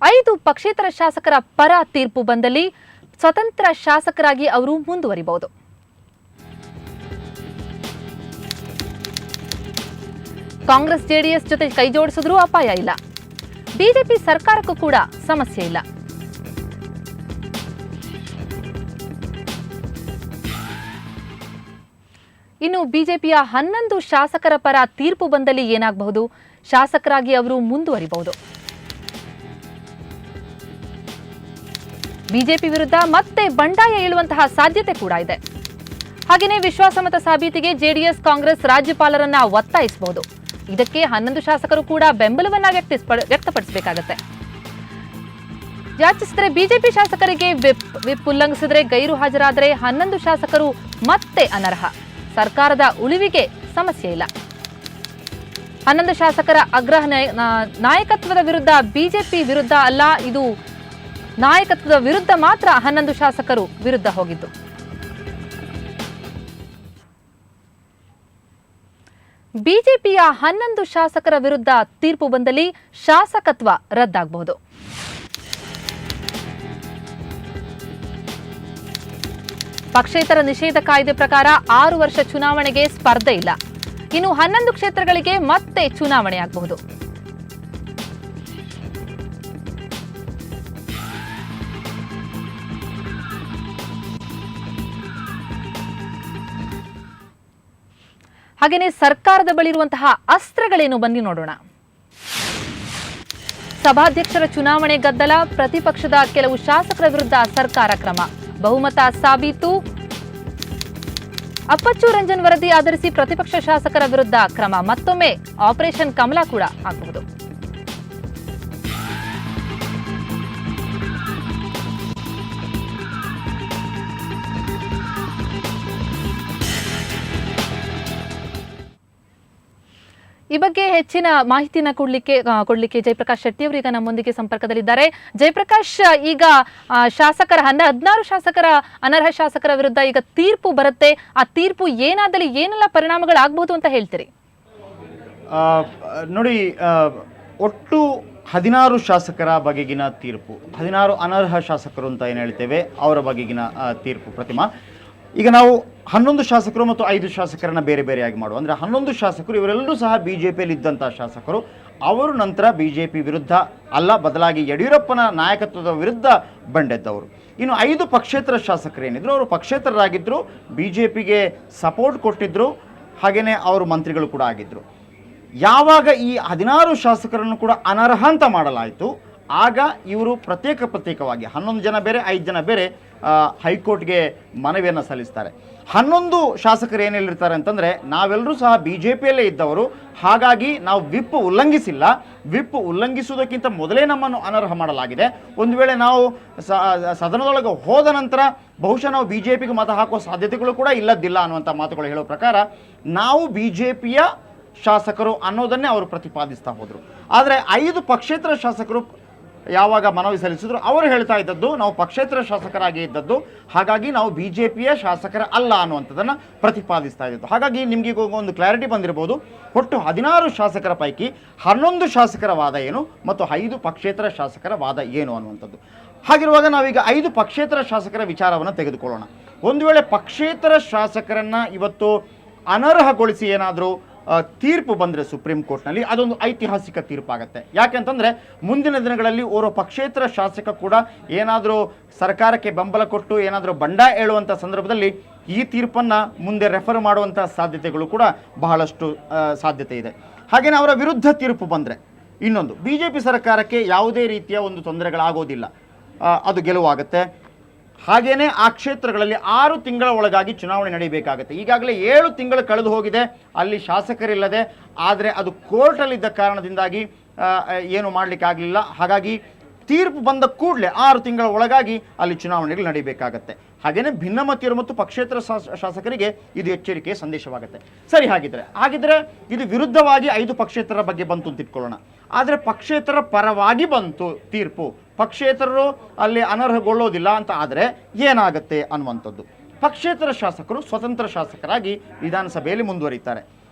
5 ಪಕ್ಷೇತರ ಶಾಸಕರ ಪರ ತೀರ್ಪು ಬಂದಲ್ಲಿ ಸ್ವತಂತ್ರ ಶಾಸಕರಾಗಿ ಅವರು ಮುಂದುವರಿಬಹುದು. ಕಾಂಗ್ರೆಸ್ ಜೆಡಿಎಸ್ ಜೊತೆ ಕೈಜೋಡಿಸಿದ್ರೂ ಅಪಾಯ ಇಲ್ಲ. ಬಿಜೆಪಿ ಸರ್ಕಾರಕ್ಕೂ ಕೂಡ ಸಮಸ್ಯೆ ಇಲ್ಲ. ಇನ್ನು ಬಿಜೆಪಿಯ 11 ಶಾಸಕರ ಪರ ತೀರ್ಪು ಬಂದಲ್ಲಿ ಏನಾಗಬಹುದು? ಶಾಸಕರಾಗಿ ಅವರು ಮುಂದುವರಿಬಹುದು. ಬಿಜೆಪಿ ವಿರುದ್ಧ ಮತ್ತೆ ಬಂಡಾಯ ಏಳುವಂತಹ ಸಾಧ್ಯತೆ ಕೂಡ ಇದೆ. ಹಾಗೆಯೇ ವಿಶ್ವಾಸಮತ ಸಾಬೀತಿಗೆ ಜೆಡಿಎಸ್ ಕಾಂಗ್ರೆಸ್ ರಾಜ್ಯಪಾಲರನ್ನ ಒತ್ತಾಯಿಸಬಹುದು. ಇದಕ್ಕೆ 11 ಶಾಸಕರು ಕೂಡ ಬೆಂಬಲವನ್ನ ವ್ಯಕ್ತಪಡಿಸಬೇಕಾಗುತ್ತೆ. ಯಾಚಿಸಿದರೆ ಬಿಜೆಪಿ ಶಾಸಕರಿಗೆ ವಿಪ್ ಉಲ್ಲಂಘಿಸಿದರೆ ಗೈರು ಹಾಜರಾದರೆ 11 ಶಾಸಕರು ಮತ್ತೆ ಅನರ್ಹ. ಸರ್ಕಾರದ ಉಳಿವಿಗೆ ಸಮಸ್ಯೆ ಇಲ್ಲ. 11 ಶಾಸಕರ ಅಗ್ರಹ ನಾಯಕತ್ವದ ವಿರುದ್ಧ ಬಿಜೆಪಿ ವಿರುದ್ಧ ಅಲ್ಲ, ಇದು ನಾಯಕತ್ವದ ವಿರುದ್ಧ ಮಾತ್ರ 11 ಶಾಸಕರು ವಿರುದ್ಧ ಹೋಗಿದ್ದು. ಬಿಜೆಪಿಯ 11 ಶಾಸಕರ ವಿರುದ್ಧ ತೀರ್ಪು ಬಂದಲ್ಲಿ ಶಾಸಕತ್ವ ರದ್ದಾಗಬಹುದು. ಪಕ್ಷೇತರ ನಿಷೇಧ ಕಾಯ್ದೆ ಪ್ರಕಾರ 6 ವರ್ಷ ಚುನಾವಣೆಗೆ ಸ್ಪರ್ಧೆ ಇಲ್ಲ. ಇನ್ನು 11 ಕ್ಷೇತ್ರಗಳಿಗೆ ಮತ್ತೆ ಚುನಾವಣೆಯಾಗಬಹುದು. ಹಾಗೆಯೇ ಸರ್ಕಾರದ ಬಳಿ ಇರುವಂತಹ ಅಸ್ತ್ರಗಳೇನು ಬನ್ನಿ ನೋಡೋಣ. ಸಭಾಧ್ಯಕ್ಷರ ಚುನಾವಣೆ ಗದ್ದಲ, ಪ್ರತಿಪಕ್ಷದ ಕೆಲವು ಶಾಸಕರ ವಿರುದ್ಧ ಸರ್ಕಾರ ಕ್ರಮ, ಬಹುಮತ ಸಾಬೀತು, ಅಪ್ಪಚ್ಚು ರಂಜನ್ ವರದಿ ಆಧರಿಸಿ ಪ್ರತಿಪಕ್ಷ ಶಾಸಕರ ವಿರುದ್ಧ ಕ್ರಮ, ಮತ್ತೊಮ್ಮೆ ಆಪರೇಷನ್ ಕಮಲ ಕೂಡ ಆಗಬಹುದು. ಈ ಬಗ್ಗೆ ಹೆಚ್ಚಿನ ಮಾಹಿತಿನ ಕೊಡ್ಲಿಕ್ಕೆ ಜಯಪ್ರಕಾಶ್ ಶೆಟ್ಟಿ ಅವರು ಈಗ ನಮ್ಮೊಂದಿಗೆ ಸಂಪರ್ಕದಲ್ಲಿದ್ದಾರೆ. ಜಯಪ್ರಕಾಶ್, ಈಗ 16 ಶಾಸಕರ ಅನರ್ಹ ಶಾಸಕರ ವಿರುದ್ಧ ಈಗ ತೀರ್ಪು ಬರುತ್ತೆ. ಆ ತೀರ್ಪು ಏನಾದಲ್ಲಿ ಏನೆಲ್ಲ ಪರಿಣಾಮಗಳಾಗಬಹುದು ಅಂತ ಹೇಳ್ತೀರಿ? ನೋಡಿ, ಒಟ್ಟು 16 ಶಾಸಕರ ಬಗೆಗಿನ ತೀರ್ಪು, 16 ಅನರ್ಹ ಶಾಸಕರು ಅಂತ ಏನು ಹೇಳ್ತೇವೆ ಅವರ ಬಗೆಗಿನ ತೀರ್ಪು ಪ್ರತಿಮಾ. ಈಗ ನಾವು 11 ಶಾಸಕರು ಮತ್ತು 5 ಶಾಸಕರನ್ನ ಬೇರೆ ಬೇರೆಯಾಗಿ ಮಾಡುವ ಅಂದರೆ 11 ಶಾಸಕರು ಇವರೆಲ್ಲರೂ ಸಹ ಬಿಜೆಪಿಯಲ್ಲಿ ಇದ್ದಂಥ ಶಾಸಕರು. ಅವರು ನಂತರ ಬಿಜೆಪಿ ವಿರುದ್ಧ ಅಲ್ಲ, ಬದಲಾಗಿ ಯಡಿಯೂರಪ್ಪನ ನಾಯಕತ್ವದ ವಿರುದ್ಧ ಬಂಡೆದ್ದವರು. ಇನ್ನು 5 ಪಕ್ಷೇತರ ಶಾಸಕರು ಏನಿದ್ರು ಅವರು ಪಕ್ಷೇತರರಾಗಿದ್ದರು, ಬಿಜೆಪಿಗೆ ಸಪೋರ್ಟ್ ಕೊಟ್ಟಿದ್ದರು, ಹಾಗೆಯೇ ಅವರು ಮಂತ್ರಿಗಳು ಕೂಡ ಆಗಿದ್ದರು. ಯಾವಾಗ ಈ 16 ಶಾಸಕರನ್ನು ಕೂಡ ಅನರ್ಹ ಅಂತ ಮಾಡಲಾಯಿತು, ಆಗ ಇವರು ಪ್ರತ್ಯೇಕವಾಗಿ 11 ಜನ ಬೇರೆ 5 ಜನ ಬೇರೆ ಹೈಕೋರ್ಟ್ಗೆ ಮನವಿಯನ್ನು ಸಲ್ಲಿಸ್ತಾರೆ. 11 ಶಾಸಕರು ಏನು ಹೇಳಿರ್ತಾರೆ ಅಂತಂದರೆ, ನಾವೆಲ್ಲರೂ ಸಹ ಬಿಜೆಪಿಯಲ್ಲೇ ಇದ್ದವರು, ಹಾಗಾಗಿ ನಾವು ವಿಪ್ ಉಲ್ಲಂಘಿಸಿಲ್ಲ, ವಿಪ್ ಉಲ್ಲಂಘಿಸುವುದಕ್ಕಿಂತ ಮೊದಲೇ ನಮ್ಮನ್ನು ಅನರ್ಹ ಮಾಡಲಾಗಿದೆ. ಒಂದು ವೇಳೆ ನಾವು ಸದನದೊಳಗೆ ಹೋದ ನಂತರ ಬಹುಶಃ ನಾವು ಬಿಜೆಪಿಗೆ ಮತ ಹಾಕುವ ಸಾಧ್ಯತೆಗಳು ಕೂಡ ಇಲ್ಲದಿಲ್ಲ ಅನ್ನುವಂಥ ಮಾತುಗಳು ಹೇಳೋ ಪ್ರಕಾರ ನಾವು ಬಿಜೆಪಿಯ ಶಾಸಕರು ಅನ್ನೋದನ್ನೇ ಅವರು ಪ್ರತಿಪಾದಿಸ್ತಾ ಹೋದರು. ಆದರೆ 5 ಪಕ್ಷೇತರ ಶಾಸಕರು ಯಾವಾಗ ಮನವಿ ಸಲ್ಲಿಸಿದ್ರು ಅವರು ಹೇಳ್ತಾ ಇದ್ದದ್ದು, ನಾವು ಪಕ್ಷೇತರ ಶಾಸಕರಾಗಿ ಇದ್ದದ್ದು, ಹಾಗಾಗಿ ನಾವು ಬಿಜೆಪಿಯ ಶಾಸಕರ ಅಲ್ಲ ಅನ್ನುವಂಥದ್ದನ್ನು ಪ್ರತಿಪಾದಿಸ್ತಾ ಇದ್ದದ್ದು. ಹಾಗಾಗಿ ನಿಮಗೆ ಒಂದು ಕ್ಲಾರಿಟಿ ಬಂದಿರಬಹುದು, ಒಟ್ಟು 16 ಶಾಸಕರ ಪೈಕಿ 11 ಶಾಸಕರ ವಾದ ಏನು ಮತ್ತು 5 ಪಕ್ಷೇತರ ಶಾಸಕರ ವಾದ ಏನು ಅನ್ನುವಂಥದ್ದು. ಹಾಗಿರುವಾಗ ನಾವೀಗ 5 ಪಕ್ಷೇತರ ಶಾಸಕರ ವಿಚಾರವನ್ನು ತೆಗೆದುಕೊಳ್ಳೋಣ. ಒಂದು ವೇಳೆ ಪಕ್ಷೇತರ ಶಾಸಕರನ್ನು ಇವತ್ತು ಅನರ್ಹಗೊಳಿಸಿ ಏನಾದರೂ ತೀರ್ಪು ಬಂದರೆ ಸುಪ್ರೀಂ ಕೋರ್ಟ್ನಲ್ಲಿ, ಅದೊಂದು ಐತಿಹಾಸಿಕ ತೀರ್ಪಾಗುತ್ತೆ. ಯಾಕೆಂತಂದರೆ ಮುಂದಿನ ದಿನಗಳಲ್ಲಿ ಓರ್ವ ಪಕ್ಷೇತರ ಶಾಸಕ ಕೂಡ ಏನಾದರೂ ಸರ್ಕಾರಕ್ಕೆ ಬೆಂಬಲ ಕೊಟ್ಟು ಏನಾದರೂ ಬಂಡಾಯ ಹೇಳುವಂಥ ಸಂದರ್ಭದಲ್ಲಿ ಈ ತೀರ್ಪನ್ನು ಮುಂದೆ ರೆಫರ್ ಮಾಡುವಂಥ ಸಾಧ್ಯತೆಗಳು ಕೂಡ ಬಹಳಷ್ಟು ಸಾಧ್ಯತೆ ಇದೆ. ಹಾಗೆಯೇ ಅವರ ವಿರುದ್ಧ ತೀರ್ಪು ಬಂದರೆ ಇನ್ನೊಂದು, ಬಿಜೆಪಿ ಸರ್ಕಾರಕ್ಕೆ ಯಾವುದೇ ರೀತಿಯ ಒಂದು ತೊಂದರೆಗಳಾಗೋದಿಲ್ಲ, ಅದು ಗೆಲುವಾಗುತ್ತೆ. ಹಾಗೆಯೇ ಆ ಕ್ಷೇತ್ರಗಳಲ್ಲಿ 6 ತಿಂಗಳ ಒಳಗಾಗಿ ಚುನಾವಣೆ ನಡೆಯಬೇಕಾಗುತ್ತೆ. ಈಗಾಗಲೇ 7 ತಿಂಗಳು ಕಳೆದು ಹೋಗಿದೆ, ಅಲ್ಲಿ ಶಾಸಕರಿಲ್ಲದೆ. ಆದರೆ ಅದು ಕೋರ್ಟಲ್ಲಿದ್ದ ಕಾರಣದಿಂದಾಗಿ ಏನು ಮಾಡಲಿಕ್ಕಾಗಲಿಲ್ಲ. ಹಾಗಾಗಿ ತೀರ್ಪು ಬಂದ ಕೂಡಲೇ 6 ತಿಂಗಳ ಒಳಗಾಗಿ ಅಲ್ಲಿ ಚುನಾವಣೆಗಳು ನಡೆಯಬೇಕಾಗತ್ತೆ. ಹಾಗೆಯೇ ಭಿನ್ನಮತೀಯರು ಮತ್ತು ಪಕ್ಷೇತರ ಶಾಸಕರಿಗೆ ಇದು ಎಚ್ಚರಿಕೆಯ ಸಂದೇಶವಾಗುತ್ತೆ. ಸರಿ, ಹಾಗಿದ್ರೆ ಇದು ವಿರುದ್ಧವಾಗಿ 5 ಪಕ್ಷೇತರ ಬಗ್ಗೆ ಬಂತು ಅಂತ ಇಟ್ಕೊಳ್ಳೋಣ. ಆದರೆ ಪಕ್ಷೇತರ ಪರವಾಗಿ ಬಂತು ತೀರ್ಪು, ಪಕ್ಷೇತರರು ಅಲ್ಲಿ ಅನರ್ಹಗೊಳ್ಳೋದಿಲ್ಲ ಅಂತ ಆದರೆ ಏನಾಗುತ್ತೆ ಅನ್ನುವಂಥದ್ದು. ಪಕ್ಷೇತರ ಶಾಸಕರು ಸ್ವತಂತ್ರ ಶಾಸಕರಾಗಿ ವಿಧಾನಸಭೆಯಲ್ಲಿ ಮುಂದುವರಿತಾರೆ.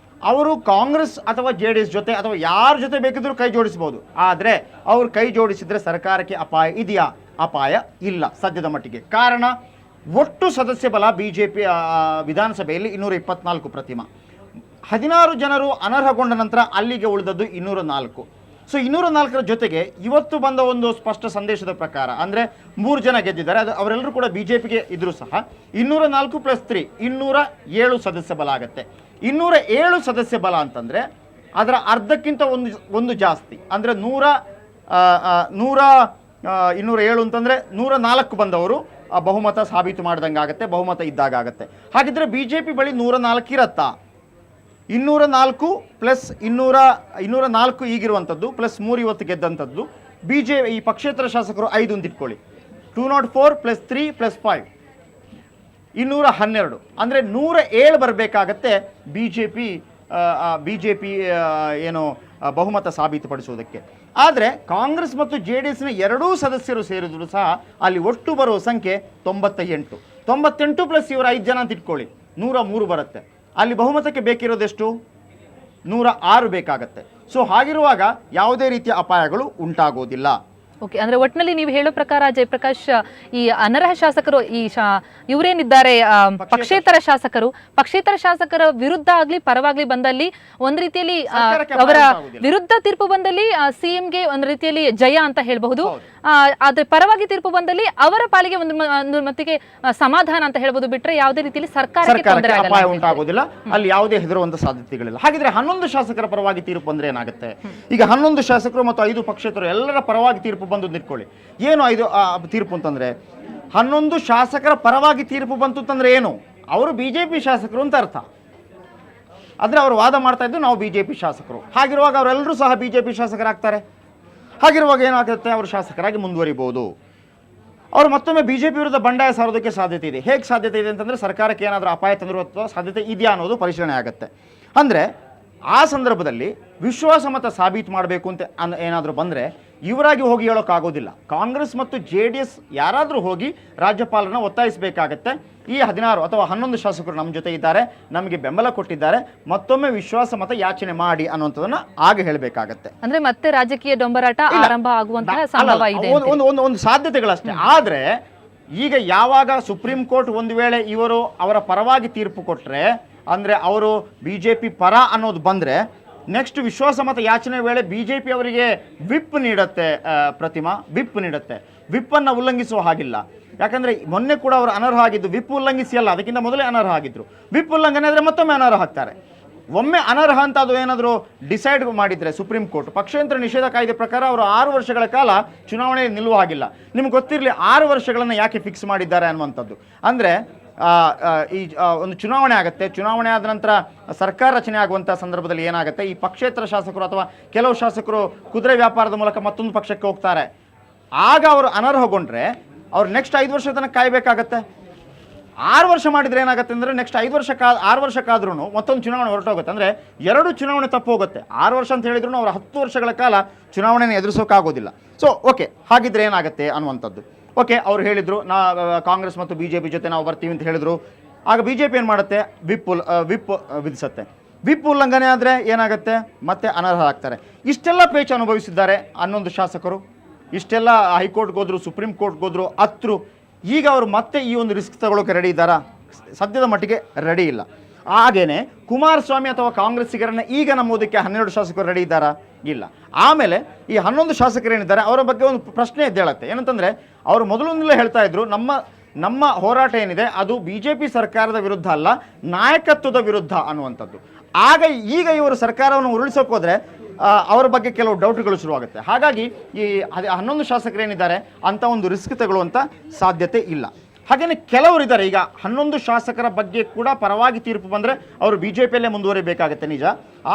ಅವರು ಕಾಂಗ್ರೆಸ್ ಅಥವಾ JDS ಜೊತೆ ಅಥವಾ ಯಾರ ಜೊತೆ ಬೇಕಿದ್ರೂ ಕೈ ಜೋಡಿಸ್ಬೋದು. ಆದರೆ ಅವರು ಕೈ ಜೋಡಿಸಿದರೆ ಸರ್ಕಾರಕ್ಕೆ ಅಪಾಯ ಇದೆಯಾ? ಅಪಾಯ ಇಲ್ಲ ಸದ್ಯದ ಮಟ್ಟಿಗೆ. ಕಾರಣ ಒಟ್ಟು ಸದಸ್ಯ ಬಲ BJP ವಿಧಾನಸಭೆಯಲ್ಲಿ 224 ಪ್ರತಿಮಾ. 16 ಜನರು ಅನರ್ಹಗೊಂಡ ನಂತರ ಅಲ್ಲಿಗೆ ಉಳಿದದ್ದು 204. ಸೊ 204ರ ಜೊತೆಗೆ ಇವತ್ತು ಬಂದ ಒಂದು ಸ್ಪಷ್ಟ ಸಂದೇಶದ ಪ್ರಕಾರ ಅಂದರೆ 3 ಜನ ಗೆದ್ದಿದ್ದಾರೆ, ಅದು ಅವರೆಲ್ಲರೂ ಕೂಡ BJPಗೆ ಇದ್ರೂ ಸಹ 204 + 3 207 ಸದಸ್ಯ ಬಲ ಆಗುತ್ತೆ. 207 ಸದಸ್ಯ ಬಲ ಅಂತಂದರೆ ಅದರ ಅರ್ಧಕ್ಕಿಂತ ಒಂದು ಜಾಸ್ತಿ ಅಂದರೆ 207 ಅಂತಂದರೆ 104 ಬಂದವರು ಬಹುಮತ ಸಾಬೀತು ಮಾಡ್ದಂಗೆ ಆಗುತ್ತೆ, ಬಹುಮತ ಇದ್ದಾಗ ಆಗುತ್ತೆ. ಹಾಗಿದ್ರೆ BJP ಬಳಿ 104 ಇರತ್ತಾ? 204 + 204 ಈಗಿರುವಂಥದ್ದು +3 ಇವತ್ತು ಗೆದ್ದಂಥದ್ದು. ಈ ಪಕ್ಷೇತರ ಶಾಸಕರು 5 ಅಂತ ಇಟ್ಕೊಳ್ಳಿ. 204 + 3 + 5 212 ಅಂದರೆ 107 ಬರಬೇಕಾಗತ್ತೆ BJP ಏನು ಬಹುಮತ ಸಾಬೀತುಪಡಿಸುವುದಕ್ಕೆ. ಆದರೆ ಕಾಂಗ್ರೆಸ್ ಮತ್ತು JDSನ ಎರಡೂ ಸದಸ್ಯರು ಸೇರಿದ್ರು ಸಹ ಅಲ್ಲಿ ಒಟ್ಟು ಬರುವ ಸಂಖ್ಯೆ 98 + ಇವರ 5 ಜನ ಅಂತ ಇಟ್ಕೊಳ್ಳಿ, 103 ಬರುತ್ತೆ. ಅಲ್ಲಿ ಬಹುಮತಕ್ಕೆ ಬೇಕಿರೋದೆಷ್ಟು? 106 ಬೇಕಾಗತ್ತೆ. ಸೊ ಹಾಗಿರುವಾಗ ಯಾವುದೇ ರೀತಿಯ ಅಪಾಯಗಳು ಉಂಟಾಗೋದಿಲ್ಲ. ಓಕೆ, ಅಂದ್ರೆ ಒಟ್ಟಿನಲ್ಲಿ ನೀವು ಹೇಳೋ ಪ್ರಕಾರ ಜಯಪ್ರಕಾಶ್, ಈ ಅನರ್ಹ ಶಾಸಕರು ಇವರೇನಿದ್ದಾರೆ ಪಕ್ಷೇತರ ಶಾಸಕರ ವಿರುದ್ಧ ಆಗ್ಲಿ ಪರವಾಗ್ಲಿ ಬಂದಲ್ಲಿ ಒಂದ್ ರೀತಿಯಲ್ಲಿ ಅವರ ವಿರುದ್ಧ ತೀರ್ಪು ಬಂದಲ್ಲಿ CMಗೆ ಒಂದ್ ರೀತಿಯಲ್ಲಿ ಜಯ ಅಂತ ಹೇಳ್ಬಹುದು. ಆದ್ರೆ ಪರವಾಗಿ ತೀರ್ಪು ಬಂದಲ್ಲಿ ಅವರ ಪಾಲಿಗೆ ಒಂದು ಮಟ್ಟಿಗೆ ಸಮಾಧಾನ ಅಂತ ಹೇಳ್ಬೋದು, ಬಿಟ್ರೆ ಯಾವುದೇ ರೀತಿಯಲ್ಲಿ ಸರ್ಕಾರಕ್ಕೆ ಅಪಾಯ ಉಂಟಾಗೋದಿಲ್ಲ. ಅಲ್ಲಿ ಯಾವುದೇ ಹೆದರುವಂತ ಸಾಧ್ಯತೆಗಳಿಲ್ಲ. ಹಾಗಿದ್ರೆ 11 ಶಾಸಕರ ಪರವಾಗಿ ತೀರ್ಪು ಬಂದ್ರೆ ಏನಾಗುತ್ತೆ? ಈಗ 11 ಶಾಸಕರು ಮತ್ತು 5 ಪಕ್ಷೇತರು ಎಲ್ಲರ ಪರವಾಗಿ ತೀರ್ಪು ಬಂದು ನಿಂತ್ಕೊಳ್ಳಿ. ಏನು 5 ತೀರ್ಪು ಅಂತಂದ್ರೆ 11 ಶಾಸಕರ ಪರವಾಗಿ ತೀರ್ಪು ಬಂತು ಅಂತಂದ್ರೆ ಏನು? ಅವರು BJP ಶಾಸಕರು ಅಂತ ಅರ್ಥ. ಆದ್ರೆ ಅವರು ವಾದ ಮಾಡ್ತಾ ಇದ್ದು ನಾವು BJP ಶಾಸಕರು. ಹಾಗಿರುವಾಗ ಅವರೆಲ್ಲರೂ ಸಹ BJP ಶಾಸಕರಾಗ್ತಾರೆ. ಹಾಗಿರುವಾಗ ಏನಾಗುತ್ತೆ? ಅವರು ಶಾಸಕರಾಗಿ ಮುಂದುವರಿಬಹುದು. ಅವರು ಮತ್ತೊಮ್ಮೆ BJP ವಿರುದ್ಧ ಬಂಡಾಯ ಸಾರೋದಕ್ಕೆ ಸಾಧ್ಯತೆ ಇದೆ. ಹೇಗೆ ಸಾಧ್ಯತೆ ಇದೆ ಅಂತಂದ್ರೆ ಸರ್ಕಾರಕ್ಕೆ ಏನಾದರೂ ಅಪಾಯ ತಂದಿರುವ ಸಾಧ್ಯತೆ ಇದೆಯಾ ಅನ್ನೋದು ಪರಿಶೀಲನೆ ಆಗುತ್ತೆ. ಅಂದರೆ ಆ ಸಂದರ್ಭದಲ್ಲಿ ವಿಶ್ವಾಸಮತ ಸಾಬೀತು ಮಾಡಬೇಕು ಅಂತ ಏನಾದರೂ ಬಂದರೆ ಇವರಾಗಿ ಹೋಗಿ ಹೇಳೋಕ್ಕಾಗೋದಿಲ್ಲ. ಕಾಂಗ್ರೆಸ್ ಮತ್ತು JDS ಯಾರಾದರೂ ಹೋಗಿ ರಾಜ್ಯಪಾಲರನ್ನ ಒತ್ತಾಯಿಸಬೇಕಾಗತ್ತೆ. ಈ 16 ಅಥವಾ 11 ಶಾಸಕರು ನಮ್ಮ ಜೊತೆ ಇದ್ದಾರೆ, ನಮಗೆ ಬೆಂಬಲ ಕೊಟ್ಟಿದ್ದಾರೆ, ಮತ್ತೊಮ್ಮೆ ವಿಶ್ವಾಸಮತ ಯಾಚನೆ ಮಾಡಿ ಅನ್ನುವಂಥದ್ದನ್ನ ಆಗ ಹೇಳಬೇಕಾಗತ್ತೆ. ಅಂದ್ರೆ ಮತ್ತೆ ರಾಜಕೀಯ ಡೊಂಬರಾಟ ಆರಂಭ ಆಗುವಂತಹ ಸಂಭವ ಇದೆ. ಒಂದು ಸಾಧ್ಯತೆಗಳಷ್ಟೇ. ಆದರೆ ಈಗ ಯಾವಾಗ ಸುಪ್ರೀಂ ಕೋರ್ಟ್ ಒಂದು ವೇಳೆ ಇವರು ಅವರ ಪರವಾಗಿ ತೀರ್ಪು ಕೊಟ್ಟರೆ, ಅಂದರೆ ಅವರು BJP ಪರ ಅನ್ನೋದು ಬಂದರೆ, ನೆಕ್ಸ್ಟ್ ವಿಶ್ವಾಸಮತ ಯಾಚನೆ ವೇಳೆ BJP ಅವರಿಗೆ ವಿಪ್ ನೀಡುತ್ತೆ. ಪ್ರತಿಮಾ ವಿಪ್ ನೀಡುತ್ತೆ. ವಿಪ್ಪನ್ನು ಉಲ್ಲಂಘಿಸುವ ಹಾಗಿಲ್ಲ. ಯಾಕಂದರೆ ಮೊನ್ನೆ ಕೂಡ ಅವರು ಅನರ್ಹ ಆಗಿದ್ದು ವಿಪ್ ಉಲ್ಲಂಘಿಸಿ ಅಲ್ಲ, ಅದಕ್ಕಿಂತ ಮೊದಲೇ ಅನರ್ಹ ಆಗಿದ್ರು. ವಿಪ್ ಉಲ್ಲಂಘನೆ ಆದರೆ ಮತ್ತೊಮ್ಮೆ ಅನರ್ಹ ಆಗ್ತಾರೆ. ಒಮ್ಮೆ ಅನರ್ಹ ಅಂತ ಅದು ಏನಾದರೂ ಡಿಸೈಡ್ ಮಾಡಿದರೆ ಸುಪ್ರೀಂ ಕೋರ್ಟ್, ಪಕ್ಷಾಂತರ ನಿಷೇಧ ಕಾಯ್ದೆ ಪ್ರಕಾರ ಅವರು 6 ವರ್ಷಗಳ ಕಾಲ ಚುನಾವಣೆಯಲ್ಲಿ ನಿಲ್ಲುವ ಹಾಗಿಲ್ಲ. ನಿಮ್ಗೆ ಗೊತ್ತಿರಲಿ 6 ವರ್ಷಗಳನ್ನು ಯಾಕೆ ಫಿಕ್ಸ್ ಮಾಡಿದ್ದಾರೆ ಅನ್ನುವಂಥದ್ದು. ಅಂದರೆ ಈ ಒಂದು ಚುನಾವಣೆ ಆಗುತ್ತೆ, ಚುನಾವಣೆ ಆದ ನಂತರ ಸರ್ಕಾರ ರಚನೆ ಆಗುವಂಥ ಸಂದರ್ಭದಲ್ಲಿ ಏನಾಗುತ್ತೆ, ಈ ಪಕ್ಷೇತರ ಶಾಸಕರು ಅಥವಾ ಕೆಲವು ಶಾಸಕರು ಕುದುರೆ ವ್ಯಾಪಾರದ ಮೂಲಕ ಮತ್ತೊಂದು ಪಕ್ಷಕ್ಕೆ ಹೋಗ್ತಾರೆ. ಆಗ ಅವರು ಅನರ್ಹಗೊಂಡ್ರೆ ಅವ್ರು ನೆಕ್ಸ್ಟ್ 5 ವರ್ಷ ತನಕ ಕಾಯಬೇಕಾಗತ್ತೆ. 6 ವರ್ಷ ಮಾಡಿದರೆ ಏನಾಗುತ್ತೆ ಅಂದರೆ ನೆಕ್ಸ್ಟ್ 6 ವರ್ಷಕ್ಕಾದ್ರೂ ಮತ್ತೊಂದು ಚುನಾವಣೆ ಹೊರಟೋಗುತ್ತೆ. ಅಂದರೆ 2 ಚುನಾವಣೆ ತಪ್ಪು ಹೋಗುತ್ತೆ. 6 ವರ್ಷ ಅಂತ ಹೇಳಿದ್ರು ಅವರು 10 ವರ್ಷಗಳ ಕಾಲ ಚುನಾವಣೆಯನ್ನು ಎದುರಿಸೋಕ್ಕಾಗೋದಿಲ್ಲ. ಸೊ ಓಕೆ, ಹಾಗಿದ್ರೆ ಏನಾಗುತ್ತೆ ಅನ್ನುವಂಥದ್ದು. ಓಕೆ, ಅವ್ರು ಹೇಳಿದರು ಕಾಂಗ್ರೆಸ್ ಮತ್ತು BJP ಜೊತೆ ನಾವು ಬರ್ತೀವಿ ಅಂತ ಹೇಳಿದರು. ಆಗ BJP ಏನು ಮಾಡುತ್ತೆ? ವಿಪ್ ವಿಧಿಸುತ್ತೆ. ವಿಪ್ ಉಲ್ಲಂಘನೆ ಆದರೆ ಏನಾಗುತ್ತೆ? ಮತ್ತೆ ಅನರ್ಹ ಆಗ್ತಾರೆ. ಇಷ್ಟೆಲ್ಲ ಪೇಚ್ ಅನುಭವಿಸಿದ್ದಾರೆ 11 ಶಾಸಕರು. ಇಷ್ಟೆಲ್ಲ ಹೈಕೋರ್ಟ್ಗೆ ಹೋದ್ರು, ಸುಪ್ರೀಂ ಕೋರ್ಟ್ಗೆ ಹೋದ್ರು, ಹತ್ರು. ಈಗ ಅವರು ಮತ್ತೆ ಈ ಒಂದು ರಿಸ್ಕ್ ತಗೊಳ್ಳೋಕೆ ರೆಡಿ ಇದ್ದಾರಾ? ಸದ್ಯದ ಮಟ್ಟಿಗೆ ರೆಡಿ ಇಲ್ಲ. ಹಾಗೇನೆ ಕುಮಾರಸ್ವಾಮಿ ಅಥವಾ ಕಾಂಗ್ರೆಸ್ಸಿಗರನ್ನ ಈಗ ನಮ್ಮೋದಕ್ಕೆ 12 ಶಾಸಕರು ರೆಡಿ ಇದ್ದಾರಾ? ಇಲ್ಲ. ಆಮೇಲೆ ಈ 11 ಶಾಸಕರು ಏನಿದ್ದಾರೆ ಅವರ ಬಗ್ಗೆ ಒಂದು ಪ್ರಶ್ನೆ ಎದ್ದೇಳುತ್ತೆ. ಏನಂತಂದರೆ ಅವರು ಮೊದಲೊಂದಲೇ ಹೇಳ್ತಾ ಇದ್ರು, ನಮ್ಮ ಹೋರಾಟ ಏನಿದೆ ಅದು BJP ಸರ್ಕಾರದ ವಿರುದ್ಧ ಅಲ್ಲ, ನಾಯಕತ್ವದ ವಿರುದ್ಧ ಅನ್ನುವಂಥದ್ದು. ಈಗ ಇವರು ಸರ್ಕಾರವನ್ನು ಉರುಳಿಸೋಕೆ ಹೋದರೆ ಅವರ ಬಗ್ಗೆ ಕೆಲವು ಡೌಟ್ಗಳು ಶುರುವಾಗುತ್ತೆ. ಹಾಗಾಗಿ ಈ 11 ಶಾಸಕರೇನಿದ್ದಾರೆ ಅಂಥ ಒಂದು ರಿಸ್ಕ್ ತಗೊಳ್ಳುವಂಥ ಸಾಧ್ಯತೆ ಇಲ್ಲ. ಹಾಗೆಯೇ ಕೆಲವರಿದ್ದಾರೆ. ಈಗ 11 ಶಾಸಕರ ಬಗ್ಗೆ ಕೂಡ ಪರವಾಗಿ ತೀರ್ಪು ಬಂದರೆ ಅವರು BJPಯಲ್ಲೇ ಮುಂದುವರಿಬೇಕಾಗತ್ತೆ ನಿಜ.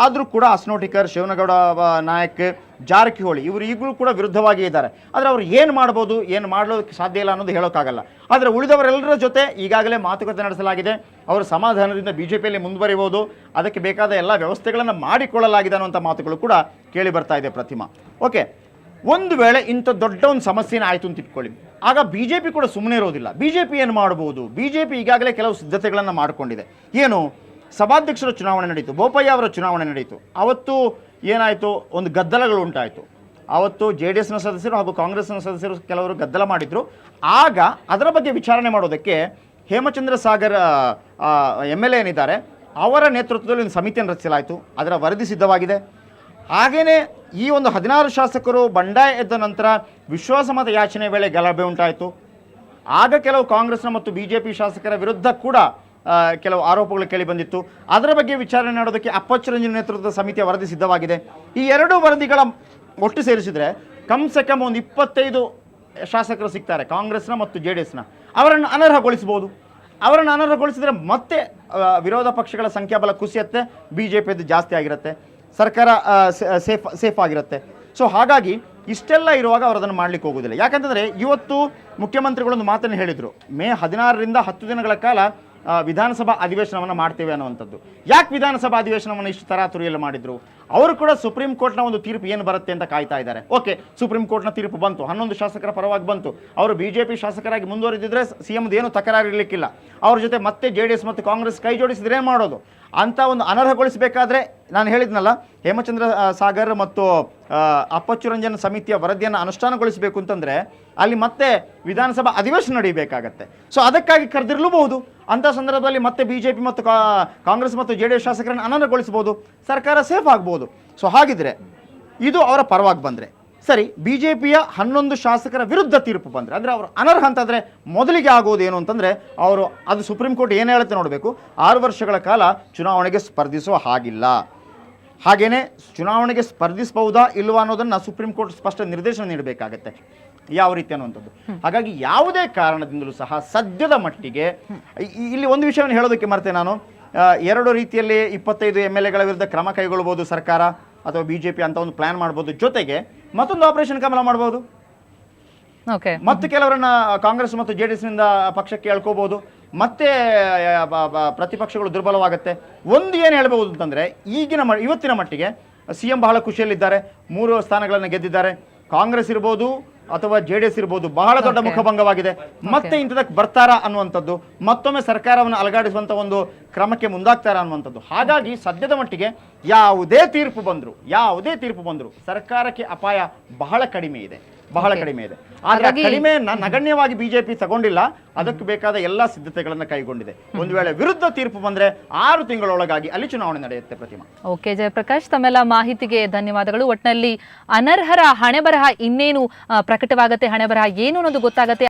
ಆದರೂ ಕೂಡ ಅಸ್ನೋಟಿಕರ್, ಶಿವನಗೌಡ ನಾಯಕ್, ಜಾರಕಿಹೊಳಿ ಇವರು ಈಗಲೂ ಕೂಡ ವಿರುದ್ಧವಾಗಿ ಇದ್ದಾರೆ. ಆದರೆ ಅವರು ಏನು ಮಾಡ್ಬೋದು, ಏನು ಮಾಡೋದಕ್ಕೆ ಸಾಧ್ಯ ಇಲ್ಲ ಅನ್ನೋದು ಹೇಳೋಕ್ಕಾಗಲ್ಲ. ಆದರೆ ಉಳಿದವರೆಲ್ಲರ ಜೊತೆ ಈಗಾಗಲೇ ಮಾತುಕತೆ ನಡೆಸಲಾಗಿದೆ. ಅವರು ಸಮಾಧಾನದಿಂದ BJPಯಲ್ಲಿ ಮುಂದುವರಿಬೋದು, ಅದಕ್ಕೆ ಬೇಕಾದ ಎಲ್ಲ ವ್ಯವಸ್ಥೆಗಳನ್ನು ಮಾಡಿಕೊಳ್ಳಲಾಗಿದೆ ಅನ್ನುವಂಥ ಮಾತುಗಳು ಕೂಡ ಕೇಳಿ ಬರ್ತಾ ಇದೆ. ಪ್ರತಿಮಾ, ಓಕೆ, ಒಂದು ವೇಳೆ ಇಂಥ ದೊಡ್ಡ ಒಂದು ಸಮಸ್ಯೆನೇ ಆಯಿತು ಅಂತ ಇಟ್ಕೊಳ್ಳಿ, ಆಗ BJP ಕೂಡ ಸುಮ್ಮನೆ ಇರೋದಿಲ್ಲ. BJP ಏನು ಮಾಡ್ಬೋದು? BJP ಈಗಾಗಲೇ ಕೆಲವು ಸಿದ್ಧತೆಗಳನ್ನು ಮಾಡಿಕೊಂಡಿದೆ. ಏನು? ಸಭಾಧ್ಯಕ್ಷರ ಚುನಾವಣೆ ನಡೀತು, ಬೋಪಯ್ಯ ಅವರ ಚುನಾವಣೆ ನಡೀತು. ಅವತ್ತು ಏನಾಯಿತು, ಒಂದು ಗದ್ದಲಗಳು ಉಂಟಾಯಿತು. ಅವತ್ತು JDSನ ಸದಸ್ಯರು ಹಾಗೂ ಕಾಂಗ್ರೆಸ್ನ ಸದಸ್ಯರು ಕೆಲವರು ಗದ್ದಲ ಮಾಡಿದರು. ಆಗ ಅದರ ಬಗ್ಗೆ ವಿಚಾರಣೆ ಮಾಡೋದಕ್ಕೆ ಹೇಮಚಂದ್ರ ಸಾಗರ್ MLA ಏನಿದ್ದಾರೆ ಅವರ ನೇತೃತ್ವದಲ್ಲಿ ಒಂದು ಸಮಿತಿಯನ್ನು ರಚಿಸಲಾಯಿತು. ಅದರ ವರದಿ ಸಿದ್ಧವಾಗಿದೆ. ಹಾಗೆಯೇ ಈ ಒಂದು 16 ಶಾಸಕರು ಬಂಡಾಯ ಎದ್ದ ನಂತರ ವಿಶ್ವಾಸಮತ ಯಾಚನೆ ವೇಳೆ ಗಲಭೆ ಉಂಟಾಯಿತು. ಆಗ ಕೆಲವು ಕಾಂಗ್ರೆಸ್ನ ಮತ್ತು BJP ಶಾಸಕರ ವಿರುದ್ಧ ಕೂಡ ಕೆಲವು ಆರೋಪಗಳು ಕೇಳಿ ಬಂದಿತ್ತು. ಅದರ ಬಗ್ಗೆ ವಿಚಾರಣೆ ಮಾಡೋದಕ್ಕೆ ಅಪ್ಪಚ್ಚು ರಂಜನ್ ನೇತೃತ್ವದ ಸಮಿತಿಯ ವರದಿ ಸಿದ್ಧವಾಗಿದೆ. ಈ ಎರಡೂ ವರದಿಗಳ ಒಟ್ಟು ಸೇರಿಸಿದರೆ ಕಮ್ಸೆ ಕಮ್ ಒಂದು 25 ಶಾಸಕರು ಸಿಗ್ತಾರೆ ಕಾಂಗ್ರೆಸ್ನ ಮತ್ತು JDSನ. ಅವರನ್ನು ಅನರ್ಹಗೊಳಿಸ್ಬೋದು. ಅವರನ್ನು ಅನರ್ಹಗೊಳಿಸಿದರೆ ಮತ್ತೆ ವಿರೋಧ ಪಕ್ಷಗಳ ಸಂಖ್ಯಾಬಲ ಕುಸಿಯುತ್ತೆ, BJPಯದ್ದು ಜಾಸ್ತಿ ಆಗಿರುತ್ತೆ, ಸರ್ಕಾರ ಸೇಫ್ ಆಗಿರುತ್ತೆ. ಸೊ ಹಾಗಾಗಿ ಇಷ್ಟೆಲ್ಲ ಇರುವಾಗ ಅವರು ಅದನ್ನು ಮಾಡಲಿಕ್ಕೆ ಹೋಗೋದಿಲ್ಲ. ಯಾಕಂತಂದರೆ ಇವತ್ತು ಮುಖ್ಯಮಂತ್ರಿಗಳೊಂದು ಮಾತನ್ನು ಹೇಳಿದರು, ಮೇ 16ರಿಂದ 10 ದಿನಗಳ ಕಾಲ ವಿಧಾನಸಭಾ ಅಧಿವೇಶನವನ್ನು ಮಾಡ್ತೇವೆ ಅನ್ನುವಂಥದ್ದು. ಯಾಕೆ ವಿಧಾನಸಭಾ ಅಧಿವೇಶನವನ್ನು ಇಷ್ಟು ತರಾತುರಿಯಲ್ಲಿ ಮಾಡಿದರು? ಅವರು ಕೂಡ ಸುಪ್ರೀಂ ಕೋರ್ಟ್ನ ಒಂದು ತೀರ್ಪು ಏನು ಬರುತ್ತೆ ಅಂತ ಕಾಯ್ತಾ ಇದ್ದಾರೆ. ಓಕೆ, ಸುಪ್ರೀಂ ಕೋರ್ಟ್ನ ತೀರ್ಪು ಬಂತು, 11 ಶಾಸಕರ ಪರವಾಗಿ ಬಂತು. ಅವರು BJP ಶಾಸಕರಾಗಿ ಮುಂದುವರಿದಿದ್ರೆ CMದು ಏನು ತಕರಾರು ಇರಲಿಕ್ಕಿಲ್ಲ. ಅವ್ರ ಜೊತೆ ಮತ್ತೆ JDS ಮತ್ತು ಕಾಂಗ್ರೆಸ್ ಕೈ ಜೋಡಿಸಿದ್ರೆ ಏನು ಮಾಡೋದು ಅಂತ ಒಂದು ಅನರ್ಹಗೊಳಿಸಬೇಕಾದ್ರೆ ನಾನು ಹೇಳಿದ್ನಲ್ಲ, ಹೇಮಚಂದ್ರ ಸಾಗರ್ ಮತ್ತು ಅಪ್ಪಚ್ಚು ರಂಜನ್ ಸಮಿತಿಯ ವರದಿಯನ್ನು ಅನುಷ್ಠಾನಗೊಳಿಸಬೇಕು ಅಂತಂದರೆ ಅಲ್ಲಿ ಮತ್ತೆ ವಿಧಾನಸಭಾ ಅಧಿವೇಶನ ನಡೆಯಬೇಕಾಗತ್ತೆ. ಸೊ ಅದಕ್ಕಾಗಿ ಕರೆದಿರಲೂಬಹುದು. ಅಂಥ ಸಂದರ್ಭದಲ್ಲಿ ಮತ್ತೆ BJP ಮತ್ತು ಕಾಂಗ್ರೆಸ್ ಮತ್ತು JDS ಶಾಸಕರನ್ನು ಅನರ್ಹಗೊಳಿಸಬಹುದು, ಸರ್ಕಾರ ಸೇಫ್ ಆಗ್ಬೋದು. ಸೊ ಹಾಗಿದ್ರೆ ಇದು ಅವರ ಪರವಾಗಿ ಬಂದರೆ ಸರಿ. BJPಯ 11 ಶಾಸಕರ ವಿರುದ್ಧ ತೀರ್ಪು ಬಂದರೆ, ಅಂದರೆ ಅವರು ಅನರ್ಹ ಅಂತಂದರೆ ಮೊದಲಿಗೆ ಆಗೋದೇನು ಅಂತಂದರೆ ಅವರು ಅದು ಸುಪ್ರೀಂ ಕೋರ್ಟ್ ಏನು ಹೇಳುತ್ತೆ ನೋಡಬೇಕು. 6 ವರ್ಷಗಳ ಕಾಲ ಚುನಾವಣೆಗೆ ಸ್ಪರ್ಧಿಸುವ ಹಾಗಿಲ್ಲ. ಹಾಗೆಯೇ ಚುನಾವಣೆಗೆ ಸ್ಪರ್ಧಿಸಬಹುದಾ ಇಲ್ವಾ ಅನ್ನೋದನ್ನು ಸುಪ್ರೀಂ ಕೋರ್ಟ್ ಸ್ಪಷ್ಟ ನಿರ್ದೇಶನ ನೀಡಬೇಕಾಗತ್ತೆ, ಯಾವ ರೀತಿ ಅನ್ನುವಂಥದ್ದು. ಹಾಗಾಗಿ ಯಾವುದೇ ಕಾರಣದಿಂದಲೂ ಸಹ ಸದ್ಯದ ಮಟ್ಟಿಗೆ ಇಲ್ಲಿ ಒಂದು ವಿಷಯವನ್ನು ಹೇಳೋದಕ್ಕೆ ಮರೆತೆ ನಾನು. 2 ರೀತಿಯಲ್ಲಿ 25 MLAಗಳ ವಿರುದ್ಧ ಕ್ರಮ ಕೈಗೊಳ್ಬೋದು ಸರ್ಕಾರ ಅಥವಾ BJP ಅಂತ ಒಂದು ಪ್ಲಾನ್ ಮಾಡ್ಬೋದು. ಜೊತೆಗೆ ಮತ್ತೊಂದು ಆಪರೇಷನ್ ಕಮಲ ಮಾಡ್ಬೋದು. ಮತ್ತೆ ಕೆಲವರನ್ನ ಕಾಂಗ್ರೆಸ್ ಮತ್ತು JDSನಿಂದ ಪಕ್ಷಕ್ಕೆ ಎಳ್ಕೋಬಹುದು. ಮತ್ತೆ ಪ್ರತಿಪಕ್ಷಗಳು ದುರ್ಬಲವಾಗುತ್ತೆ. ಒಂದು ಏನು ಹೇಳ್ಬೋದು ಅಂತಂದರೆ ಇವತ್ತಿನ ಮಟ್ಟಿಗೆ CM ಬಹಳ ಖುಷಿಯಲ್ಲಿದ್ದಾರೆ, 3 ಸ್ಥಾನಗಳನ್ನು ಗೆದ್ದಿದ್ದಾರೆ. ಕಾಂಗ್ರೆಸ್ ಇರ್ಬೋದು ಅಥವಾ JDS ಇರ್ಬೋದು, ಬಹಳ ದೊಡ್ಡ ಮುಖಭಂಗವಾಗಿದೆ. ಮತ್ತೆ ಇಂಥದಕ್ಕೆ ಬರ್ತಾರಾ ಅನ್ನುವಂಥದ್ದು, ಮತ್ತೊಮ್ಮೆ ಸರ್ಕಾರವನ್ನು ಅಲಗಾಡಿಸುವಂಥ ಒಂದು ಕ್ರಮಕ್ಕೆ ಮುಂದಾಗ್ತಾರಾ ಅನ್ನುವಂಥದ್ದು. ಹಾಗಾಗಿ ಸದ್ಯದ ಮಟ್ಟಿಗೆ ಯಾವುದೇ ತೀರ್ಪು ಬಂದರೂ ಸರ್ಕಾರಕ್ಕೆ ಅಪಾಯ ಬಹಳ ಕಡಿಮೆ ಇದೆ. ಆದರೆ ಕಡಿಮೆ ನಗಣ್ಯವಾಗಿ BJP ತಗೊಂಡಿಲ್ಲ. ಅದಕ್ಕೆ ಬೇಕಾದ ಎಲ್ಲ ಸಿದ್ಧತೆಗಳನ್ನು ಕೈಗೊಂಡಿದೆ. ಒಂದು ವೇಳೆ ವಿರುದ್ಧ ತೀರ್ಪು ಬಂದರೆ 6 ತಿಂಗಳೊಳಗಾಗಿ ಅಲ್ಲಿ ಚುನಾವಣೆ ನಡೆಯುತ್ತೆ. ಪ್ರತಿಮಾ. ಓಕೆ ಜಯಪ್ರಕಾಶ್, ತಮ್ಮೆಲ್ಲ ಮಾಹಿತಿಗೆ ಧನ್ಯವಾದಗಳು. ಒಟ್ಟಿನಲ್ಲಿ ಅನರ್ಹರ ಹಣೆಬರಹ ಇನ್ನೇನು ಪ್ರಕಟವಾಗುತ್ತೆ, ಹಣೆಬರಹ ಏನು ಅನ್ನೋದು ಗೊತ್ತಾಗುತ್ತೆ.